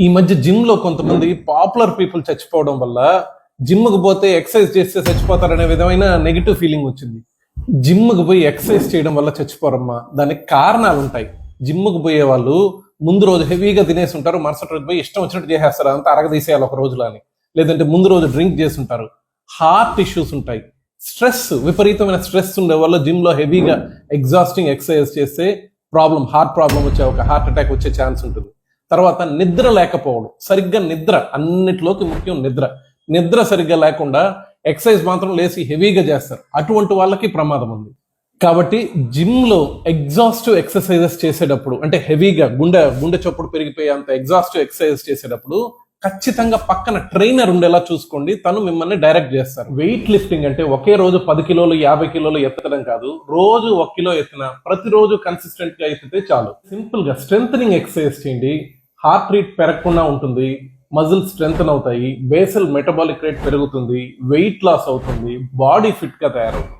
ఈ మధ్య జిమ్ లో కొంతమంది పాపులర్ పీపుల్ చచ్చిపోవడం వల్ల జిమ్ కు పోతే ఎక్సర్సైజ్ చేస్తే చచ్చిపోతారనే విధమైన నెగిటివ్ ఫీలింగ్ వచ్చింది. జిమ్ కు పోయి ఎక్సర్సైజ్ చేయడం వల్ల చచ్చిపోరమ్మా, దానికి కారణాలు ఉంటాయి. జిమ్ కు పోయే వాళ్ళు ముందు రోజు హెవీగా తినేసి ఉంటారు, మరుసటి రోజు పోయి ఇష్టం వచ్చినట్టు చేసేస్తారు, అంతా అరగదీసేయాలి ఒక రోజులో అని. లేదంటే ముందు రోజు డ్రింక్ చేసి ఉంటారు. హార్ట్ ఇష్యూస్ ఉంటాయి, స్ట్రెస్, విపరీతమైన స్ట్రెస్ ఉండే వల్ల జిమ్ లో హెవీగా ఎగ్జాస్టింగ్ ఎక్సర్సైజ్ చేస్తే హార్ట్ ప్రాబ్లం వచ్చే ఒక హార్ట్ అటాక్ వచ్చే ఛాన్స్ ఉంటుంది. తర్వాత నిద్ర లేకపోవడం, సరిగ్గా నిద్ర, అన్నిట్లోకి ముఖ్యం నిద్ర సరిగ్గా లేకుండా ఎక్సర్సైజ్ మాత్రం లేచి హెవీగా చేస్తారు, అటువంటి వాళ్ళకి ప్రమాదం ఉంది. కాబట్టి జిమ్ లో ఎగ్జాస్టివ్ ఎక్సర్సైజెస్ చేసేటప్పుడు, అంటే హెవీగా గుండె చప్పుడు పెరిగిపోయే అంత ఎగ్జాస్టివ్ ఎక్సర్సైజెస్ చేసేటప్పుడు ఖచ్చితంగా పక్కన ట్రైనర్ ఉండేలా చూసుకోండి, తను మిమ్మల్ని డైరెక్ట్ చేస్తారు. వెయిట్ లిఫ్టింగ్ అంటే ఒకే రోజు 10 కిలోలు 50 కిలోలు ఎత్తడం కాదు, రోజు 1 కిలో ఎత్తిన, ప్రతిరోజు కన్సిస్టెంట్ గా ఎత్తితే చాలు. సింపుల్ గా స్ట్రెంథనింగ్ ఎక్సర్సైజ్ చేయండి, హార్ట్ రేట్ పెరగకుండా ఉంటుంది, మజిల్స్ స్ట్రెంథన్ అవుతాయి, బేసల్ మెటబాలిక్ రేట్ పెరుగుతుంది, వెయిట్ లాస్ అవుతుంది, బాడీ ఫిట్ గా తయారవుతుంది.